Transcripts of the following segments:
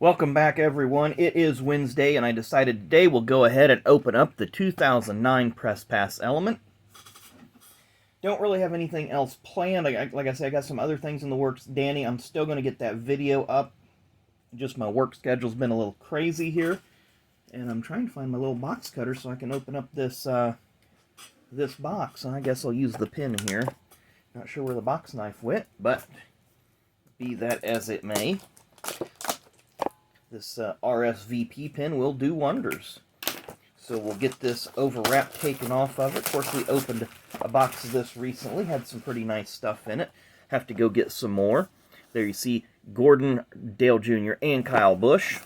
Welcome back, everyone. It is Wednesday, and I decided today we'll go ahead and open up the 2009 Press Pass Element. Don't really have anything else planned. Like I said, I got some other things in the works. Danny, I'm still going to get that video up. Just my work schedule's been a little crazy here. And I'm trying to find my little box cutter so I can open up this box. And I guess I'll use the pin here. Not sure where the box knife went, but be that as it may. This RSVP pin will do wonders. So we'll get this overwrap taken off of it. Of course, we opened a box of this recently. Had some pretty nice stuff in it. Have to go get some more. There you see Gordon, Dale Jr., and Kyle Busch.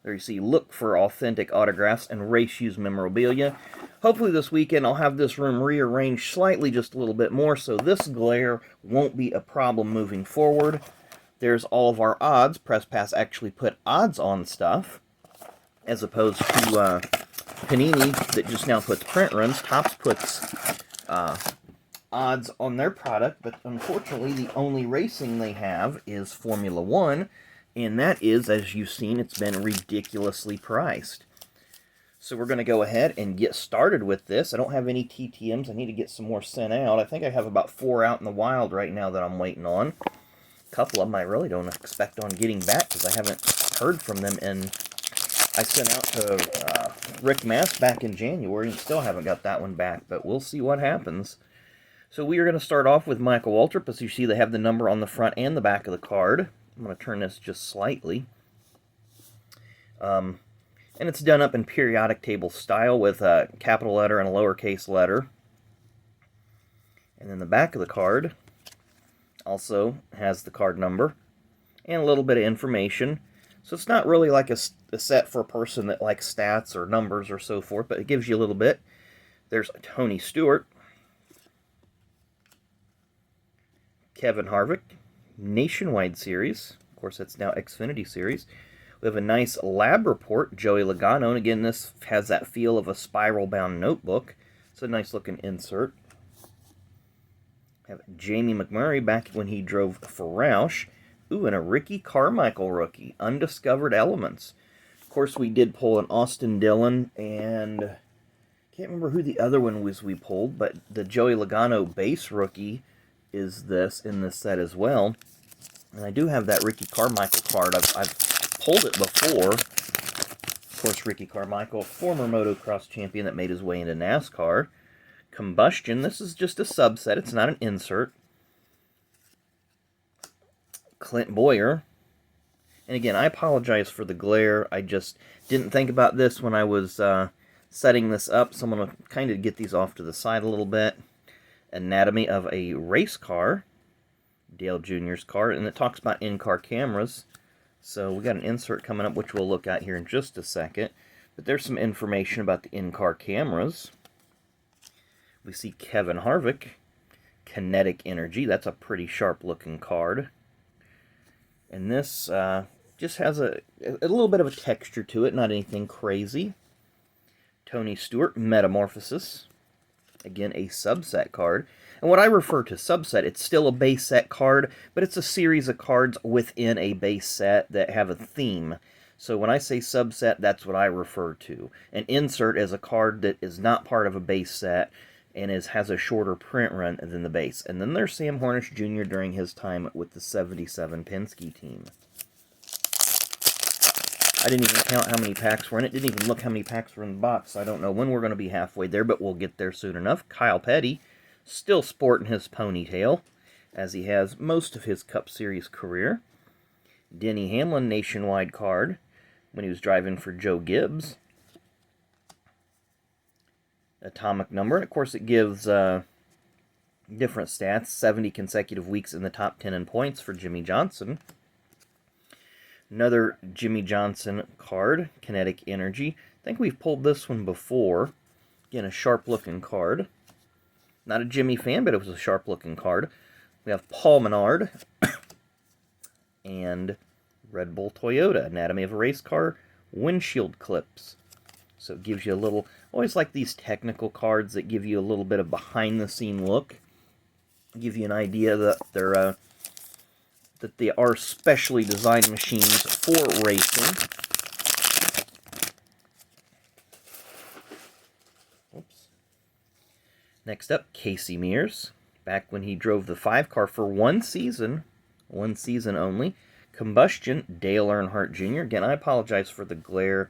There you see look for authentic autographs and race use memorabilia. Hopefully this weekend I'll have this room rearranged slightly just a little bit more so this glare won't be a problem moving forward. There's all of our odds. Press Pass actually put odds on stuff, as opposed to Panini that just now puts print runs. Topps puts odds on their product, but unfortunately the only racing they have is Formula One, and that is, as you've seen, it's been ridiculously priced. So we're going to go ahead and get started with this. I don't have any TTMs. I need to get some more sent out. I think I have about 4 out in the wild right now that I'm waiting on. Couple of them I really don't expect on getting back because I haven't heard from them, and I sent out to Rick Mass back in January and still haven't got that one back, but we'll see what happens. So we are going to start off with Michael Waltrip. As you see, they have the number on the front and the back of the card. I'm going to turn this just slightly. And it's done up in periodic table style with a capital letter and a lowercase letter. And then the back of the card also has the card number and a little bit of information. So it's not really like a set for a person that likes stats or numbers or so forth, but it gives you a little bit. There's Tony Stewart, Kevin Harvick, Nationwide Series. Of course, that's now Xfinity Series. We have a nice lab report, Joey Logano, and again, this has that feel of a spiral-bound notebook. It's a nice-looking insert. Have Jamie McMurray back when he drove for Roush. Ooh, and a Ricky Carmichael rookie, Undiscovered Elements. Of course, we did pull an Austin Dillon, and can't remember who the other one was we pulled, but the Joey Logano base rookie is in this set as well. And I do have that Ricky Carmichael card. I've pulled it before. Of course, Ricky Carmichael, former motocross champion that made his way into NASCAR. Combustion, this is just a subset, it's not an insert. Clint Bowyer. And again, I apologize for the glare. I just didn't think about this when I was setting this up, so I'm going to kind of get these off to the side a little bit. Anatomy of a Race Car, Dale Jr.'s car, and it talks about in-car cameras. So we got an insert coming up, which we'll look at here in just a second. But there's some information about the in-car cameras. We see Kevin Harvick, Kinetic Energy. That's a pretty sharp-looking card. And this just has a little bit of a texture to it, not anything crazy. Tony Stewart, Metamorphosis. Again, a subset card. And what I refer to subset, it's still a base set card, but it's a series of cards within a base set that have a theme. So when I say subset, that's what I refer to. An insert is a card that is not part of a base set and has a shorter print run than the base. And then there's Sam Hornish Jr. during his time with the 77 Penske team. I didn't even count how many packs were in it. Didn't even look how many packs were in the box. I don't know when we're going to be halfway there, but we'll get there soon enough. Kyle Petty, still sporting his ponytail, as he has most of his Cup Series career. Denny Hamlin, Nationwide card, when he was driving for Joe Gibbs. Atomic number, and of course it gives different stats. 70 consecutive weeks in the top 10 in points for Jimmy Johnson. Another Jimmy Johnson card, Kinetic Energy. I think we've pulled this one before. Again, a sharp-looking card. Not a Jimmy fan, but it was a sharp-looking card. We have Paul Menard and Red Bull Toyota, Anatomy of a Race Car, windshield clips. So it gives you a little, always like these technical cards that give you a little bit of behind-the-scene look. Give you an idea that they're that they are specially designed machines for racing. Oops. Next up, Casey Mears. Back when he drove the 5-car for one season only. Combustion, Dale Earnhardt Jr. Again, I apologize for the glare,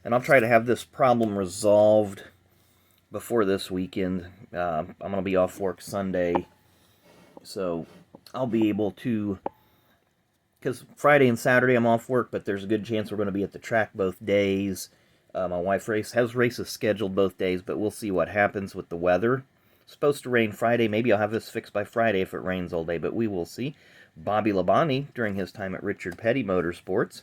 and I'll try to have this problem resolved before this weekend. I'm going to be off work Sunday, so I'll be able to, because Friday and Saturday I'm off work, but there's a good chance we're going to be at the track both days. My wife has races scheduled both days, but we'll see what happens with the weather. It's supposed to rain Friday. Maybe I'll have this fixed by Friday if it rains all day, but we will see. Bobby Labonte during his time at Richard Petty Motorsports.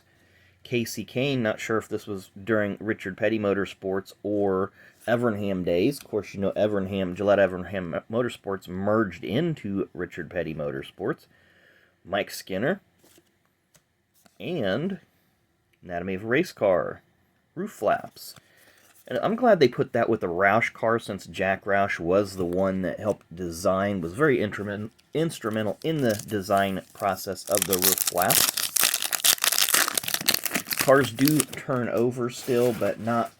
Casey Kane, not sure if this was during Richard Petty Motorsports or Evernham days. Of course, you know Gillette Evernham Motorsports merged into Richard Petty Motorsports. Mike Skinner. And Anatomy of a Race Car. Roof flaps. And I'm glad they put that with the Roush car, since Jack Roush was the one that helped design, was very instrumental in the design process of the roof flaps. Cars do turn over still, but not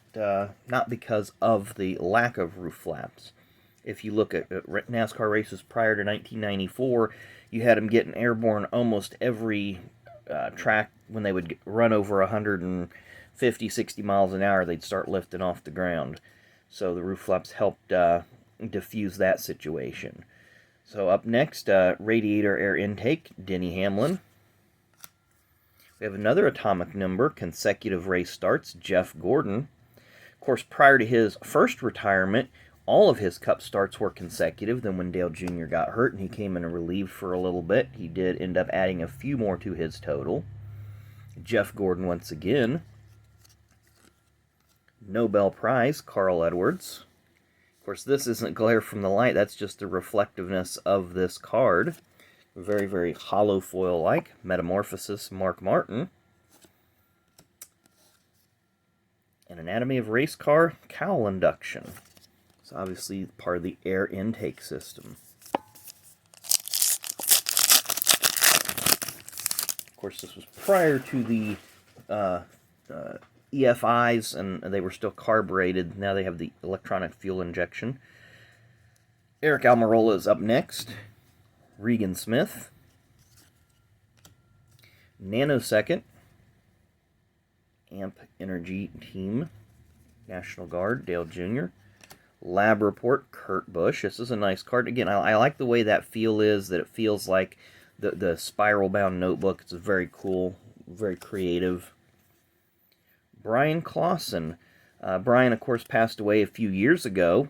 because of the lack of roof flaps. If you look at NASCAR races prior to 1994, you had them getting airborne almost every track. When they would run over 150, 60 miles an hour, they'd start lifting off the ground. So the roof flaps helped diffuse that situation. So up next, radiator air intake, Denny Hamlin. We have another atomic number, consecutive race starts, Jeff Gordon. Of course, prior to his first retirement, all of his Cup starts were consecutive. Then when Dale Jr. got hurt and he came in and relieved for a little bit, he did end up adding a few more to his total. Jeff Gordon once again. Nobel Prize, Carl Edwards. Of course, this isn't glare from the light. That's just the reflectiveness of this card. Very, very hollow foil-like. Metamorphosis, Mark Martin. And Anatomy of a Race Car, cowl induction. It's obviously part of the air intake system. Of course, this was prior to the EFIs, and they were still carbureted. Now they have the electronic fuel injection. Eric Almarola is up next. Regan Smith. Nanosecond. Amp Energy Team. National Guard, Dale Jr. Lab Report, Kurt Busch. This is a nice card. Again, I like the way that feel is, that it feels like the spiral-bound notebook. It's very cool, very creative. Brian Clausen. Brian, of course, passed away a few years ago,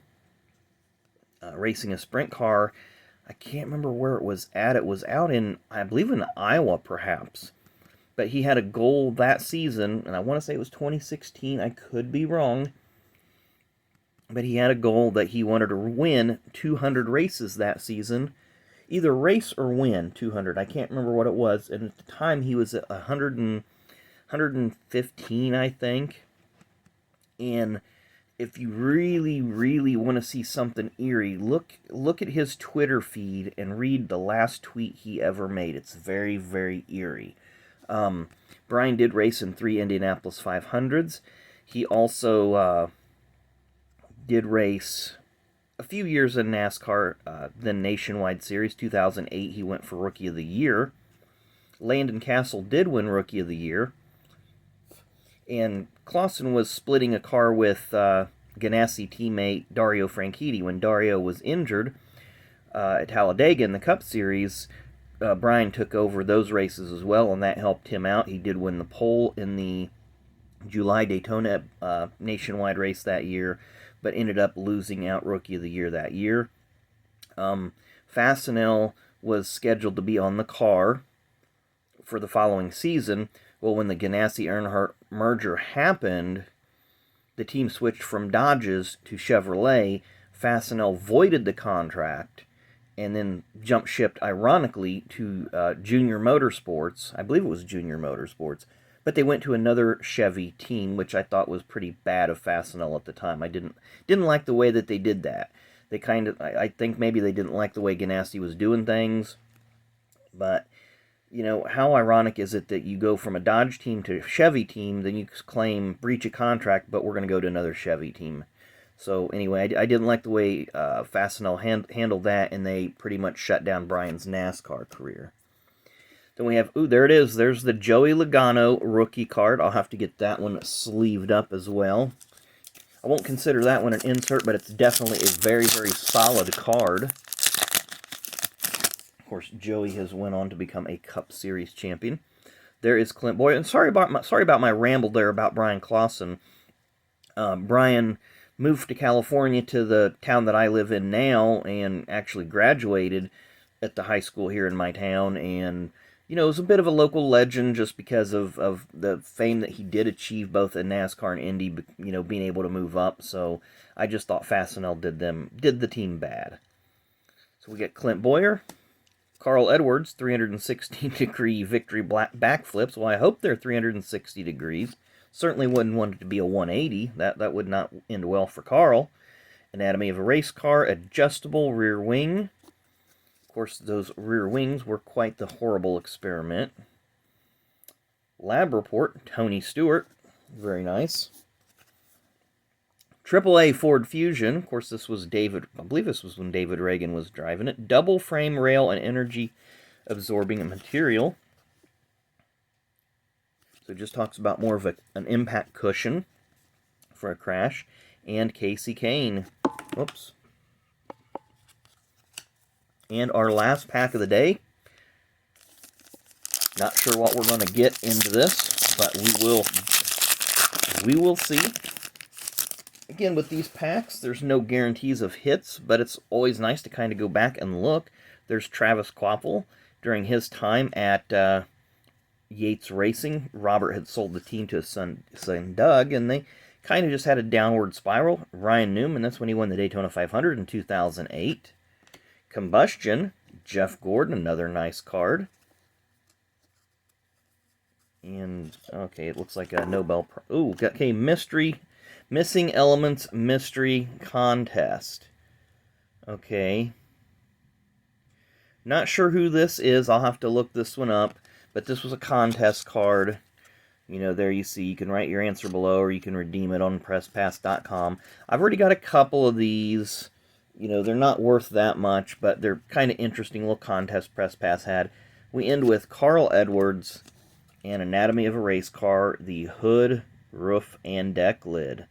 racing a sprint car. I can't remember where it was at. It was out in, I believe, in Iowa, perhaps. But he had a goal that season, and I want to say it was 2016. I could be wrong. But he had a goal that he wanted to win 200 races that season. Either race or win 200. I can't remember what it was. And at the time, he was at 115, I think. And if you really, really want to see something eerie, look at his Twitter feed and read the last tweet he ever made. It's very, very eerie. Brian did race in 3 Indianapolis 500s. He also did race a few years in NASCAR, the Nationwide Series. 2008, he went for Rookie of the Year. Landon Castle did win Rookie of the Year. And Clausen was splitting a car with Ganassi teammate Dario Franchitti. When Dario was injured at Talladega in the Cup Series, Brian took over those races as well, and that helped him out. He did win the pole in the July Daytona nationwide race that year, but ended up losing out Rookie of the Year that year. Fastenal was scheduled to be on the car for the following season. Well, when the Ganassi-Earnhardt merger happened, the team switched from Dodges to Chevrolet. Fastenal voided the contract and then jump shipped, ironically, to Junior Motorsports. I believe it was Junior Motorsports. But they went to another Chevy team, which I thought was pretty bad of Fastenal at the time. I didn't like the way that they did that. I think maybe they didn't like the way Ganassi was doing things. But You know, how ironic is it that you go from a Dodge team to a Chevy team, then you claim breach of contract, but we're going to go to another Chevy team. So anyway, I didn't like the way Fastenal handled that, and they pretty much shut down Brian's NASCAR career. Then we have, ooh, there it is. There's the Joey Logano rookie card. I'll have to get that one sleeved up as well. I won't consider that one an insert, but it's definitely a very, very solid card. Of course, Joey has went on to become a Cup Series champion. There is Clint Bowyer. And sorry about my ramble there about Brian Clausen. Brian moved to California, to the town that I live in now, and actually graduated at the high school here in my town. And, you know, it was a bit of a local legend just because of the fame that he did achieve both in NASCAR and Indy, you know, being able to move up. So I just thought Fastenal did the team bad. So we get Clint Bowyer, Carl Edwards, 316-degree victory backflips. Well, I hope they're 360 degrees. Certainly wouldn't want it to be a 180. That would not end well for Carl. Anatomy of a Race Car, adjustable rear wing. Of course, those rear wings were quite the horrible experiment. Lab report, Tony Stewart. Very nice. AAA Ford Fusion. Of course, this was I believe this was when David Reagan was driving it. Double frame rail and energy absorbing material. So it just talks about more of an impact cushion for a crash. And Casey Kane. Whoops. And our last pack of the day. Not sure what we're going to get into this, but we will see. Again, with these packs, there's no guarantees of hits, but it's always nice to kind of go back and look. There's Travis Kvapil. During his time at Yates Racing, Robert had sold the team to his son Doug, and they kind of just had a downward spiral. Ryan Newman, that's when he won the Daytona 500 in 2008. Combustion, Jeff Gordon, another nice card. And, okay, it looks like a Nobel... Ooh, okay, Missing Elements Mystery Contest. Okay. Not sure who this is. I'll have to look this one up. But this was a contest card. You know, there you see, you can write your answer below, or you can redeem it on PressPass.com. I've already got a couple of these. You know, they're not worth that much, but they're kind of interesting little contests PressPass had. We end with Carl Edwards and Anatomy of a Race Car, the hood, roof, and deck lid.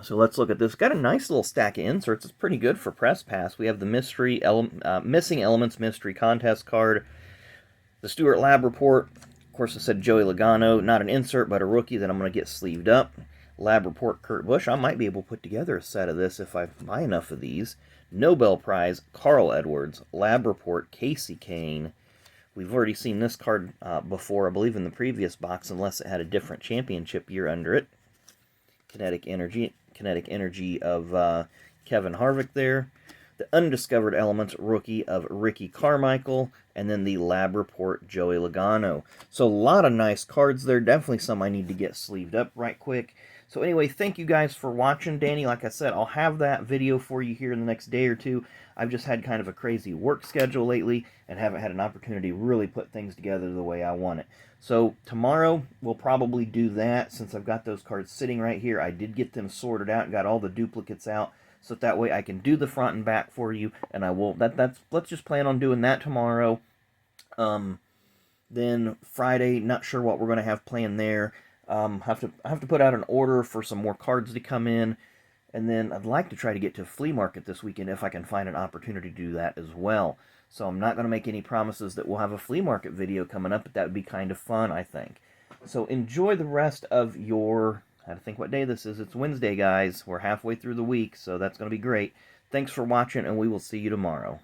So let's look at this. Got a nice little stack of inserts. It's pretty good for PressPass. We have the Missing Elements Mystery Contest card, the Stewart Lab Report. Of course, I said Joey Logano, not an insert, but a rookie that I'm going to get sleeved up. Lab Report Kurt Busch. I might be able to put together a set of this if I buy enough of these. Nobel Prize, Carl Edwards. Lab Report, Casey Kane. We've already seen this card before, I believe in the previous box, unless it had a different championship year under it. Kinetic Energy of Kevin Harvick there. The Undiscovered Elements rookie of Ricky Carmichael. And then the Lab Report Joey Logano. So a lot of nice cards there. Definitely some I need to get sleeved up right quick. So anyway, thank you guys for watching, Danny. Like I said, I'll have that video for you here in the next day or two. I've just had kind of a crazy work schedule lately and haven't had an opportunity to really put things together the way I want it. So tomorrow we'll probably do that since I've got those cards sitting right here. I did get them sorted out and got all the duplicates out so that way I can do the front and back for you, and I will. Let's just plan on doing that tomorrow. Then Friday, not sure what we're going to have planned there. I have to put out an order for some more cards to come in, and then I'd like to try to get to a flea market this weekend if I can find an opportunity to do that as well. So I'm not going to make any promises that we'll have a flea market video coming up, but that would be kind of fun, I think. So enjoy the rest of your... I had to think what day this is. It's Wednesday, guys. We're halfway through the week, so that's going to be great. Thanks for watching, and we will see you tomorrow.